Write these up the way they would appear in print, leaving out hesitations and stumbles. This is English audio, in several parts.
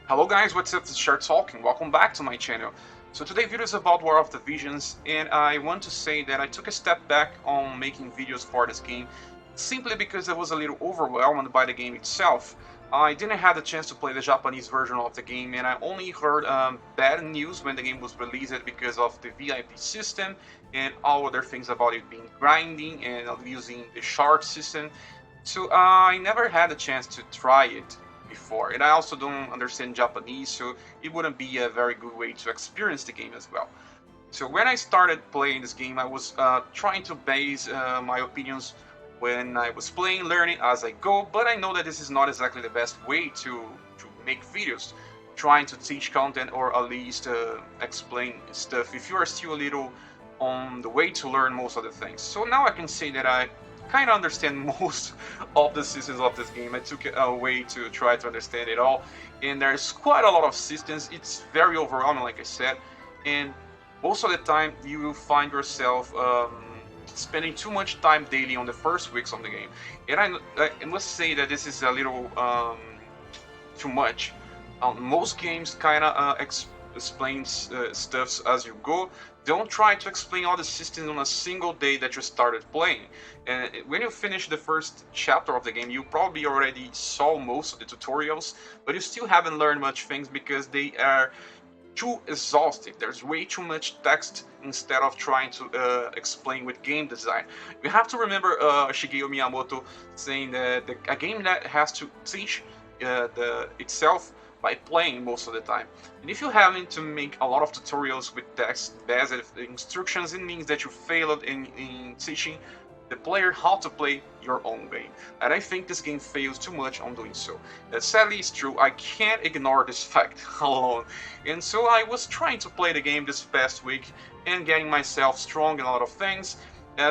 Hello guys, what's up? This is Shark Talking. Welcome back to my channel. So today's video is about War of the Visions, and I want to say that I took a step back on making videos for this game simply because I was a little overwhelmed by the game itself. I didn't have the chance to play the Japanese version of the game, and I only heard bad news when the game was released because of the VIP system and all other things about it being grinding and using the shard system. So I never had a chance to try it before, and I also don't understand Japanese, so it wouldn't be a very good way to experience the game as well. So when I started playing this game, I was trying to base my opinions when I was playing, learning as I go, but I know that this is not exactly the best way to make videos, trying to teach content or at least explain stuff if you are still a little on the way to learn most of the things. So now I can say that I kind of understand most of the systems of this game. I took a way to try to understand it all, and there's quite a lot of systems. It's very overwhelming, like I said, and most of the time you will find yourself spending too much time daily on the first weeks of the game. And I must say that this is a little too much. Most games kind of explains stuff as you go. Don't try to explain all the systems on a single day that you started playing. And when you finish the first chapter of the game, you probably already saw most of the tutorials, but you still haven't learned much things because they are too exhaustive. There's way too much text instead of trying to explain with game design. You have to remember Shigeru Miyamoto saying that a game that has to teach itself by playing most of the time. And if you're having to make a lot of tutorials with text-based instructions, it means that you failed in teaching the player how to play your own way. And I think this game fails too much on doing so. Sadly, it's true, I can't ignore this fact alone. And so I was trying to play the game this past week and getting myself strong in a lot of things.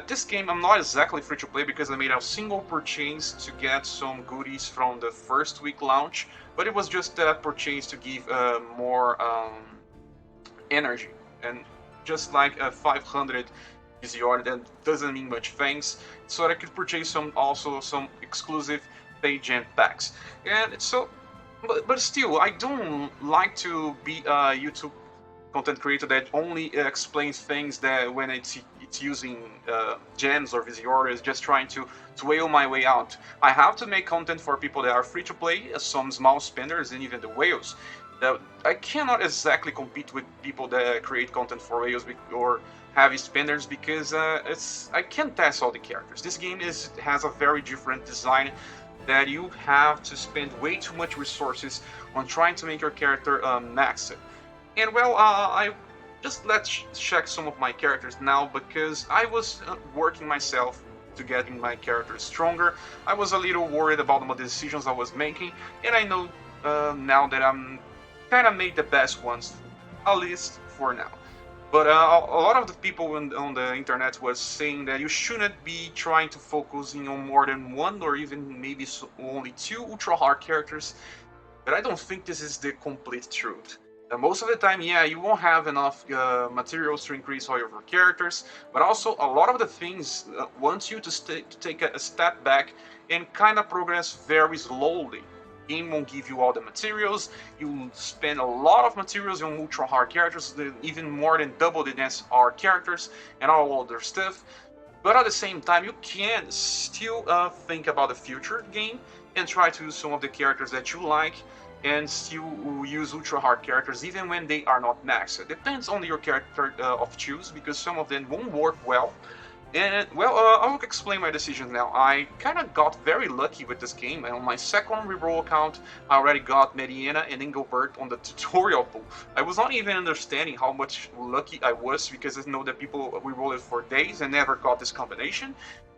This game I'm not exactly free to play because I made a single purchase to get some goodies from the first week launch, but it was just that purchase to give more energy, and just like 500 VCR, that doesn't mean much things, so that I could purchase some exclusive pay gen packs. And so, but still, I don't like to be a YouTube content creator that only explains things that when it's using gems or VCR is just trying to whale my way out. I have to make content for people that are free to play, some small spenders, and even the whales. I cannot exactly compete with people that create content for whales or heavy spenders because I can't test all the characters. This game has a very different design that you have to spend way too much resources on trying to make your character maxed. And well, I just let's check some of my characters now because I was working myself to getting my character stronger. I was a little worried about the decisions I was making, and I know now that I'm kind of made the best ones, at least for now. But a lot of the people on the internet was saying that you shouldn't be trying to focusing on more than one or even maybe only two ultra hard characters. But I don't think this is the complete truth. Most of the time, yeah, you won't have enough materials to increase all of your characters, but also a lot of the things want you to take a step back and kind of progress very slowly. Game won't give you all the materials. You spend a lot of materials on ultra hard characters, even more than double the SR characters and all other stuff. But at the same time, you can still think about the future game and try to use some of the characters that you like and still use ultra hard characters even when they are not maxed. It depends on your character of choose because some of them won't work well. And well, I will explain my decisions now. I kind of got very lucky with this game, and on my second reroll account, I already got Mediana and Engelbert on the tutorial pool. I was not even understanding how much lucky I was because I know that people reroll it for days and never got this combination,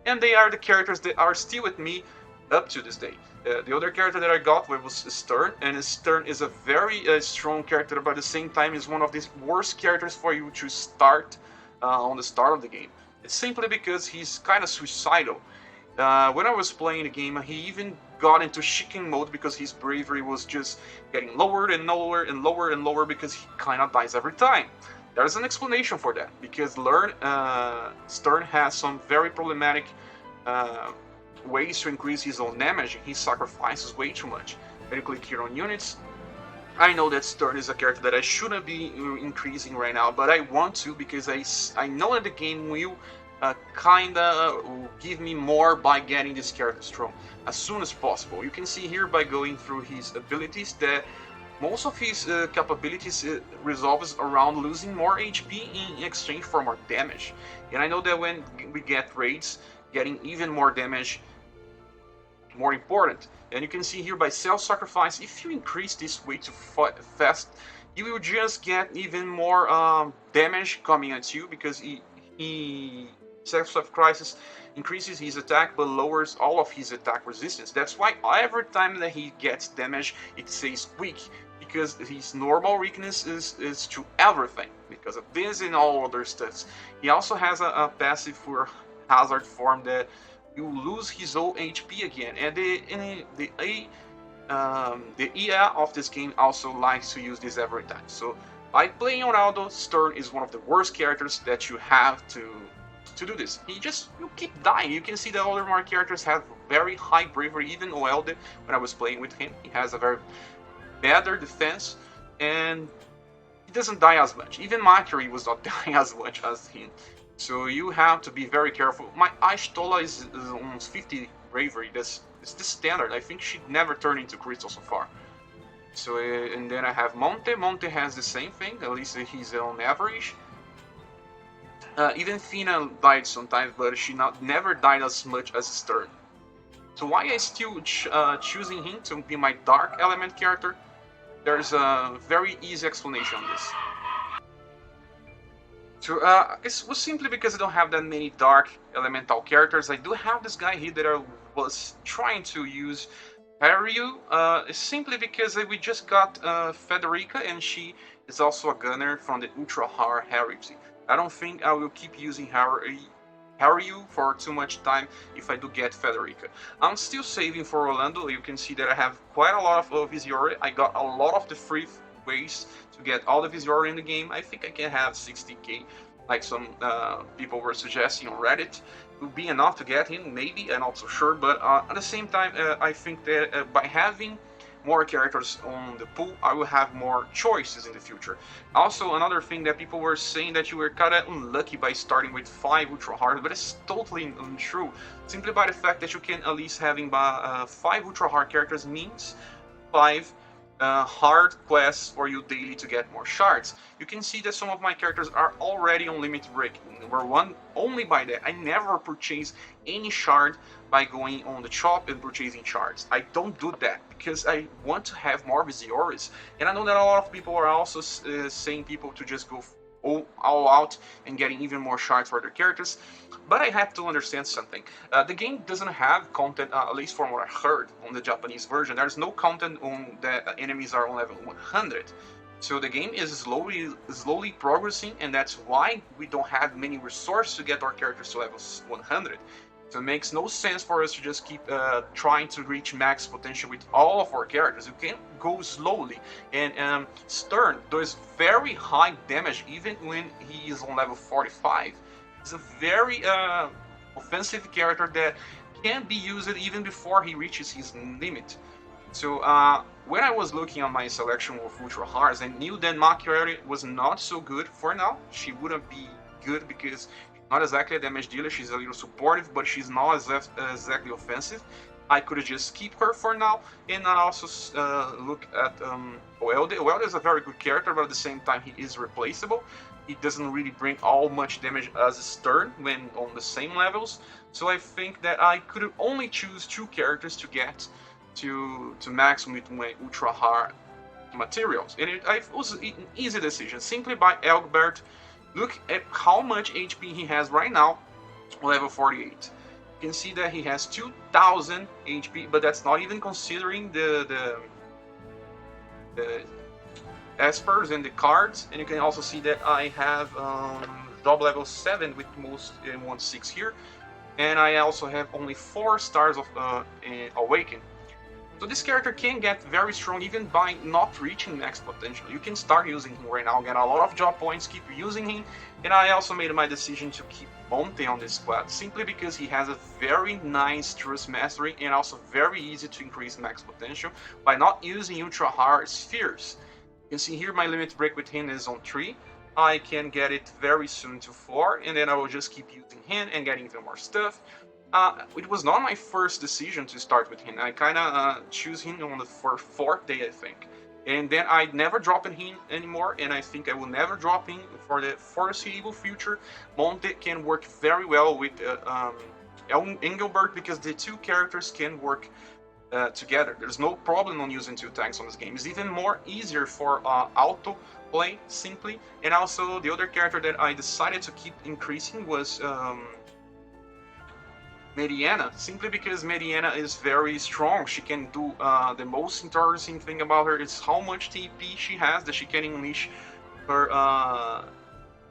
and they are the characters that are still with me up to this day. The other character that I got was Stern, and Stern is a very strong character, but at the same time is one of the worst characters for you to start on the start of the game. It's simply because he's kind of suicidal. When I was playing the game, he even got into chicken mode because his bravery was just getting lower and lower and lower and lower because he kind of dies every time. There's an explanation for that, because Stern has some very problematic ways to increase his own damage. He sacrifices way too much. When you click here on units, I know that Stern is a character that I shouldn't be increasing right now, but I want to because I know that the game will kinda give me more by getting this character strong as soon as possible. You can see here by going through his abilities that most of his capabilities resolves around losing more HP in exchange for more damage. And I know that when we get raids, getting even more damage more important. And you can see here by self-sacrifice, if you increase this way too fast, you will just get even more damage coming at you because he self-sacrifices increases his attack but lowers all of his attack resistance. That's why every time that he gets damage, it says weak, because his normal weakness is to everything because of this and all other stuff. He also has a passive for hazard form that you lose his old HP again, and the EA of this game also likes to use this every time. So by playing Ronaldo, Stern is one of the worst characters that you have to do this. You keep dying. You can see the other more characters have very high bravery. Even Oelde, when I was playing with him, he has a very better defense, and he doesn't die as much. Even Mercury was not dying as much as him. So you have to be very careful. My Aishtola is almost 50 bravery. It's the standard. I think she never turned into crystal so far. So and then I have Monte. Monte has the same thing. At least he's on average. Even Fina died sometimes, but she never died as much as Stern. So why I still choosing him to be my dark element character? There's a very easy explanation on this. So it was simply because I don't have that many dark elemental characters. I do have this guy here that I was trying to use, Haryu, simply because we just got Federica, and she is also a gunner from the Ultra Hard Heresy. I don't think I will keep using Haryu for too much time if I do get Federica. I'm still saving for Orlando. You can see that I have quite a lot of Visiore. I got a lot of the free ways to get all the Visiore in the game. I think I can have 60k, like some people were suggesting on Reddit. It would be enough to get him, maybe, I'm not so sure, but at the same time, I think that by having more characters on the pool, I will have more choices in the future. Also, another thing that people were saying that you were kind of unlucky by starting with 5 Ultra Hard, but it's totally untrue. Simply by the fact that you can at least having 5 Ultra Hard characters means 5 hard quests for you daily to get more shards. You can see that some of my characters are already on limit break. Number 1, only by that. I never purchase any shard by going on the shop and purchasing shards. I don't do that because I want to have more Visiores. And I know that a lot of people are also saying people to just go all out and getting even more shards for their characters, but I have to understand something. The game doesn't have content, at least from what I heard on the Japanese version. There's no content on that enemies are on level 100. So the game is slowly progressing, and that's why we don't have many resources to get our characters to level 100. So it makes no sense for us to just keep trying to reach max potential with all of our characters. You can go slowly, and Stern does very high damage even when he is on level 45. He's a very offensive character that can be used even before he reaches his limit. So when I was looking at my selection of Ultra Hards, I knew that Mercury was not so good for now. She wouldn't be good because not exactly a damage dealer, she's a little supportive, but she's not exactly offensive. I could just keep her for now, and I also look at Oelde. Oelde is a very good character, but at the same time he is replaceable. He doesn't really bring all much damage as Stern when on the same levels, so I think that I could only choose 2 characters to get to max with my Ultra Hard materials, and it was an easy decision, simply by Elgbert. Look at how much HP he has right now, level 48. You can see that he has 2000 HP, but that's not even considering the espers and the cards. And you can also see that I have double level 7 with most 1/6 here, and I also have only 4 stars of Awaken. So this character can get very strong even by not reaching max potential. You can start using him right now, get a lot of job points, keep using him, and I also made my decision to keep Monte on this squad, simply because he has a very nice Trust Mastery and also very easy to increase max potential by not using ultra hard spheres. You can see here my limit break with him is on 3. I can get it very soon to 4, and then I will just keep using him and getting even more stuff. It was not my first decision to start with him. I kind of choose him on the fourth day, I think. And then I never drop him anymore, and I think I will never drop him for the foreseeable future. Monte can work very well with Engelbert because the two characters can work together. There's no problem on using two tanks on this game. It's even more easier for auto play simply. And also the other character that I decided to keep increasing was Mediana, simply because Mediana is very strong. She can do the most interesting thing about her is how much TP she has, that she can unleash her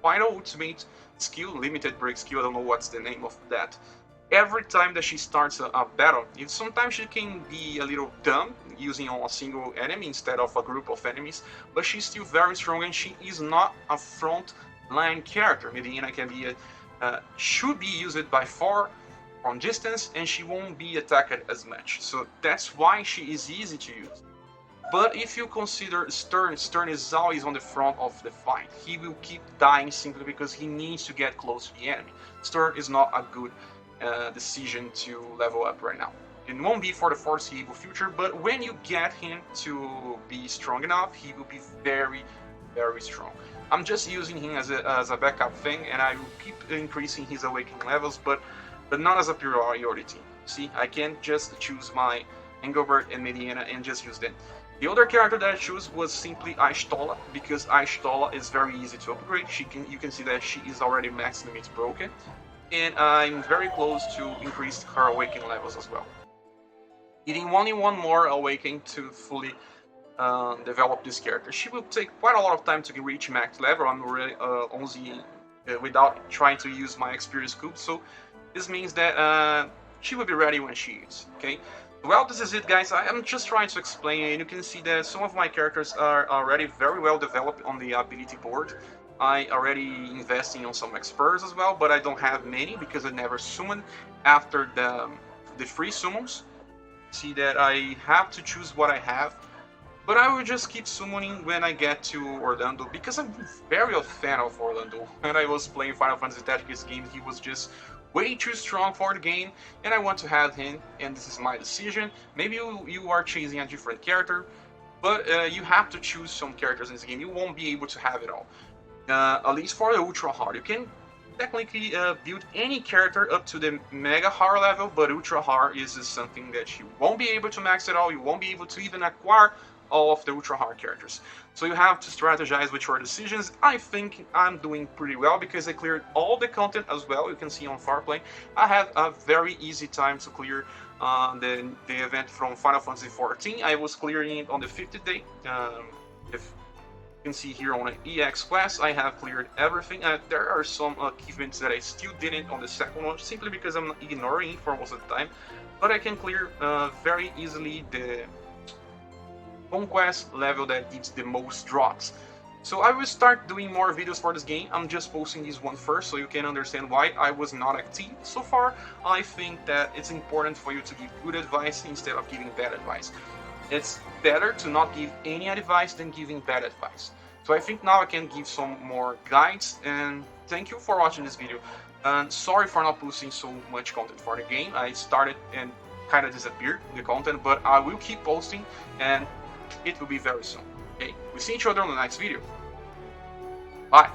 final ultimate skill, limited break skill, I don't know what's the name of that, every time that she starts a battle. Sometimes she can be a little dumb using on a single enemy instead of a group of enemies, but she's still very strong and she is not a front line character. Mediana can be should be used by 4 from distance, and she won't be attacked as much. So that's why she is easy to use. But if you consider Stern is always on the front of the fight. He will keep dying simply because he needs to get close to the enemy. Stern is not a good decision to level up right now. It won't be for the foreseeable future, but when you get him to be strong enough, he will be very, very strong. I'm just using him as a backup thing, and I will keep increasing his awakening levels, but not as a priority. See, I can't just choose my Engelbert and Mediana and just use them. The other character that I chose was simply Aishtola, because Aishtola is very easy to upgrade. You can see that she is already max limit broken, and I'm very close to increase her awakening levels as well. Needing only one more awakening to fully develop this character. She will take quite a lot of time to reach max level. I'm already only without trying to use my experience cube, so this means that she will be ready when she is, okay? Well, this is it, guys. I'm just trying to explain, and you can see that some of my characters are already very well developed on the ability board. I already investing on some experts as well, but I don't have many because I never summoned after the free summons. See that I have to choose what I have, but I will just keep summoning when I get to Orlando because I'm very a fan of Orlando. When I was playing Final Fantasy Tactics games, he was just way too strong for the game, and I want to have him, and this is my decision. Maybe you are chasing a different character, but you have to choose some characters in this game. You won't be able to have it all. At least for the ultra hard, you can technically build any character up to the mega hard level, but ultra hard is something that you won't be able to max it all. You won't be able to even acquire all of the ultra hard characters. So you have to strategize with your decisions. I think I'm doing pretty well because I cleared all the content as well. You can see on Farplay. I have a very easy time to clear the event from Final Fantasy XIV. I was clearing it on the 50th day. If you can see here on the EX class, I have cleared everything. There are some achievements that I still didn't on the second one, simply because I'm ignoring it for most of the time. But I can clear very easily the conquest level that gives the most drops. So I will start doing more videos for this game. I'm just posting this one first so you can understand why I was not active so far. I think that it's important for you to give good advice instead of giving bad advice. It's better to not give any advice than giving bad advice. So I think now I can give some more guides, and thank you for watching this video. And sorry for not posting so much content for the game. I started and kind of disappeared the content, but I will keep posting, and it will be very soon. Okay, we'll see each other on the next video. Bye.